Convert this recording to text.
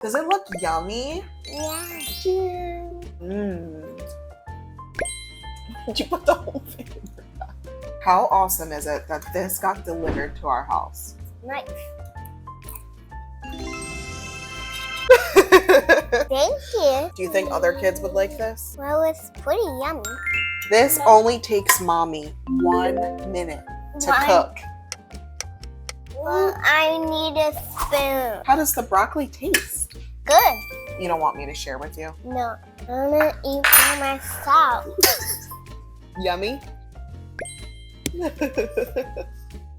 Does it look yummy? Yeah. Mmm. Did you put the whole thing in your bag? How awesome is it that this got delivered to our house? Nice. Thank you. Do you think other kids would like this? Well, it's pretty yummy. This only takes mommy 1 minute to cook. Well, I need a spoon. How does the broccoli taste? Good. You don't want me to share with you? No, I'm gonna eat by myself. Yummy?